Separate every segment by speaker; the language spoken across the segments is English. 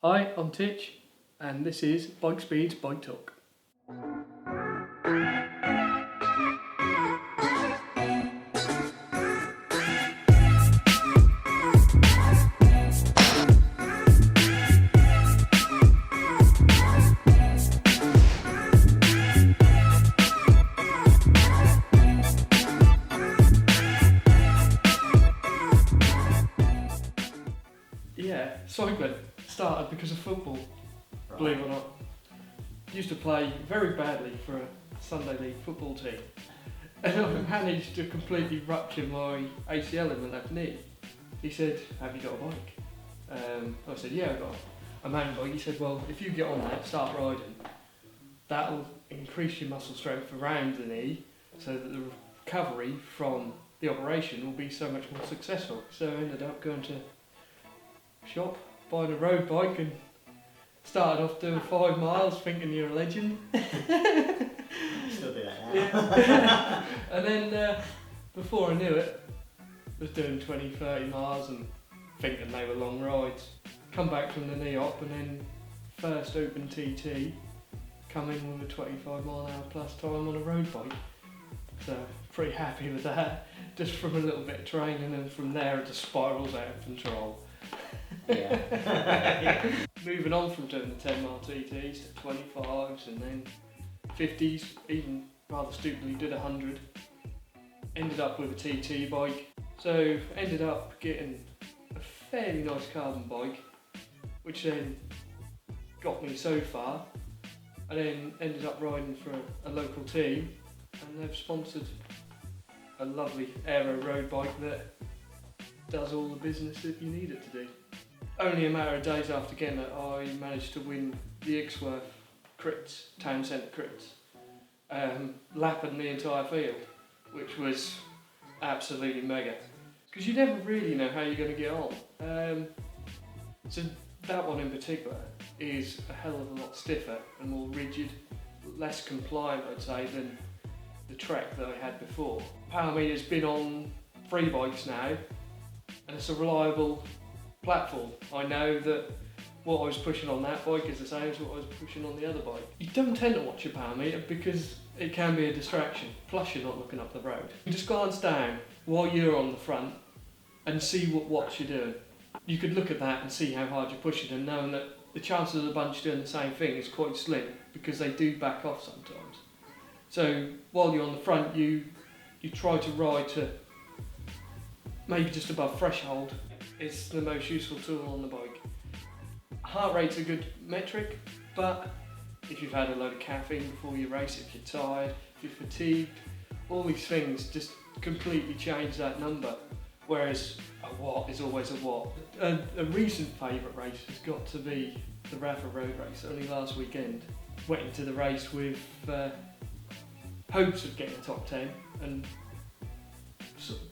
Speaker 1: Hi, I'm Titch, and this is Bikespeeds Bike Talk. Yeah, cycling started because of football, believe it or not. Used to play very badly for a Sunday league football team, and I managed to completely rupture my ACL in the left knee. He said, "Have you got a bike?" I said, "Yeah, I've got a mountain bike." He said, "Well, if you get on that, start riding, that'll increase your muscle strength around the knee, so that the recovery from the operation will be so much more successful." So I ended up going to shop, buying a road bike, and started off doing 5 miles thinking you're a legend.
Speaker 2: Still do that now.
Speaker 1: Yeah. And then before I knew it, was doing 20, 30 miles and thinking they were long rides. Come back from the knee op and then first open TT, come in with a 25-mile-an-hour plus time on a road bike. So pretty happy with that, just from a little bit of training, and from there it just spirals out of control.
Speaker 2: Yeah.
Speaker 1: Moving on from doing the 10-mile TTs to 25s and then 50s, even rather stupidly did 100. Ended up with a TT bike, so ended up getting a fairly nice carbon bike, which then got me so far. I then ended up riding for a local team, and they've sponsored a lovely Aeroad road bike that does all the business that you need it to do. Only a matter of days after getting it, I managed to win the Ixworth crits, town centre crits, lapping the entire field, which was absolutely mega. Because you never really know how you're going to get on. So that one in particular is a hell of a lot stiffer and more rigid, less compliant, I'd say, than the Trek that I had before. Power meter's been on 3 bikes now, and it's a reliable platform. I know that what I was pushing on that bike is the same as what I was pushing on the other bike. You don't tend to watch your power meter because it can be a distraction, plus you're not looking up the road. You just glance down while you're on the front and see what watts you're doing. You could look at that and see how hard you're pushing, and knowing that the chances of the bunch doing the same thing is quite slim, because they do back off sometimes. So while you're on the front, you try to ride to maybe just above threshold. It's the most useful tool on the bike. Heart rate's a good metric, but if you've had a load of caffeine before you race, if you're tired, if you're fatigued, all these things just completely change that number. Whereas a watt is always a watt. A recent favourite race has got to be the Rafa Road race, only last weekend. Went into the race with hopes of getting a top 10 and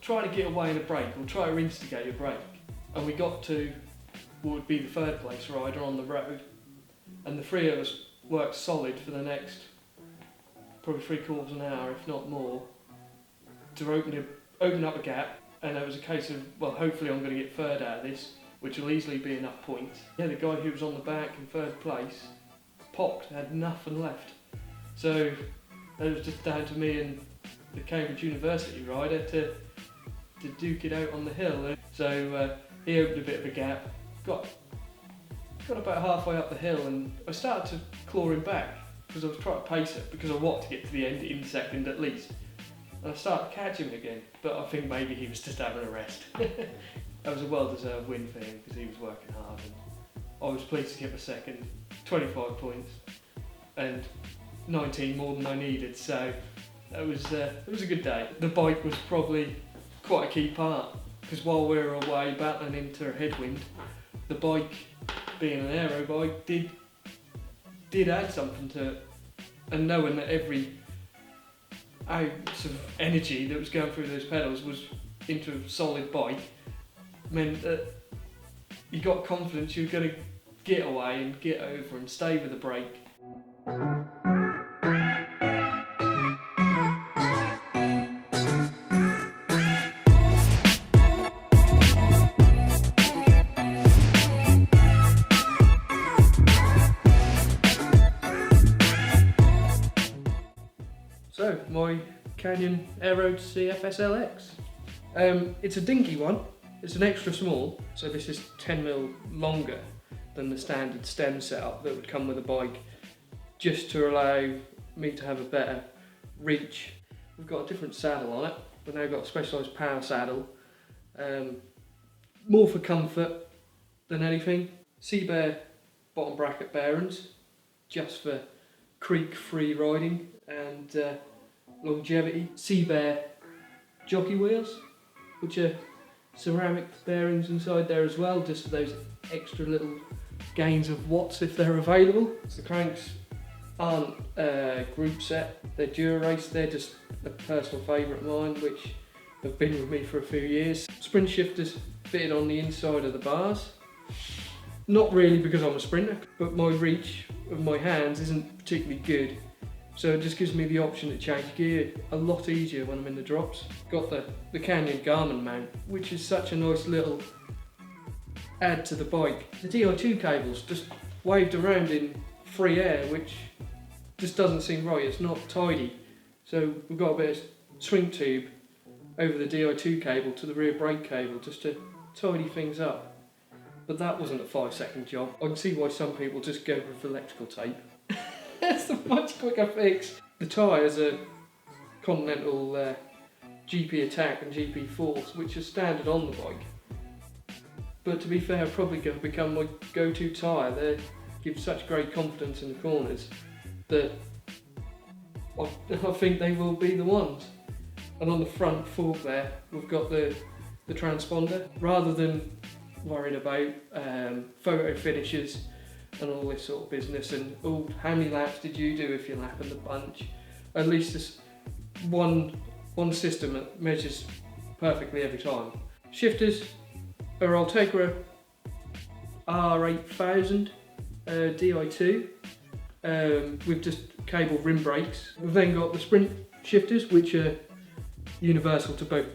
Speaker 1: try to get away in a break, or try to instigate a break. And we got to what would be the 3rd place rider on the road, and the 3 of us worked solid for the next probably 3/4 of an hour, if not more, to open up a gap. And it was a case of, well, hopefully I'm going to get 3rd out of this, which will easily be enough points. Yeah, the guy who was on the back in 3rd place popped, had nothing left. So it was just down to me and the Cambridge University rider to duke it out on the hill. So he opened a bit of a gap, got about halfway up the hill, and I started to claw him back because I was trying to pace it, because I wanted to get to the end in 2nd at least. And I started to catch him again, but I think maybe he was just having a rest. That was a well-deserved win for him because he was working hard, and I was pleased to get a 2nd, 25 points, and 19 more than I needed. So it was a good day. The bike was probably quite a key part, because while we were away battling into a headwind, the bike, being an aero bike, did add something to it. And knowing that every ounce of energy that was going through those pedals was into a solid bike meant that you got confidence you were going to get away and get over and stay with the brake. my Canyon Aeroad CFSLX. It's a dinky one, it's an extra small, so this is 10mm longer than the standard stem setup that would come with a bike, just to allow me to have a better reach. We've got a different saddle on it, we've now got a specialised power saddle, more for comfort than anything. Seabear bottom bracket bearings, just for creek free riding and longevity. Seabear jockey wheels, which are ceramic bearings inside there as well, just for those extra little gains of watts if they're available. The cranks aren't group set, they're Dura-Race, they're just a personal favourite of mine which have been with me for a few years. Sprint shifters fitted on the inside of the bars. Not really because I'm a sprinter, but my reach of my hands isn't particularly good, so it just gives me the option to change gear a lot easier when I'm in the drops. Got the Canyon Garmin mount, which is such a nice little add to the bike. The Di2 cable's just waved around in free air, which just doesn't seem right, it's not tidy. So we've got a bit of swing tube over the Di2 cable to the rear brake cable just to tidy things up. But that wasn't a 5-second job. I can see why some people just go with electrical tape. It's a much quicker fix. The tyres are Continental GP Attack and GP Force, which are standard on the bike. But to be fair, probably going to become my go-to tyre. They give such great confidence in the corners that I think they will be the ones. And on the front fork there, we've got the transponder. Rather than worried about photo finishes and all this sort of business and how many laps did you do if you're lapping the bunch, at least there's one system that measures perfectly every time. Shifters are Ultegra R8000 Di2 with just cable rim brakes. We've then got the Sprint shifters, which are universal to both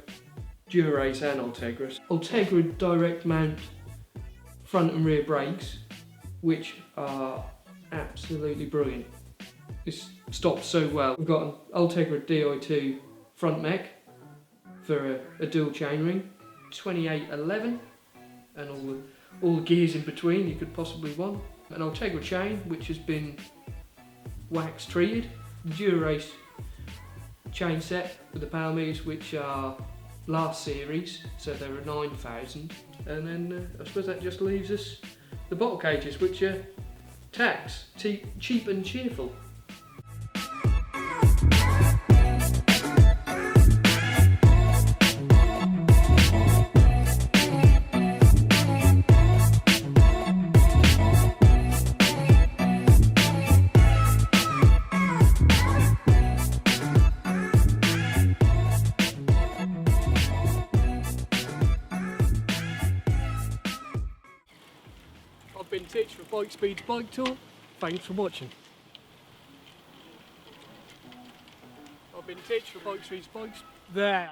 Speaker 1: Dura-Race and Ultegras. Ultegra direct mount front and rear brakes, which are absolutely brilliant. This stops so well. We've got an Ultegra Di2 front mech for a dual chainring, 2811, and all the gears in between you could possibly want. An Ultegra chain, which has been wax treated. The Dura-Race chain set with the power meters, which are last series, so there are 9,000, and then I suppose that just leaves us the bottle cages, which are tax, cheap and cheerful. I've been Titch for Bikespeeds Bike Tour. Thanks for watching. I've been Titch for Bikespeeds Bikes. There.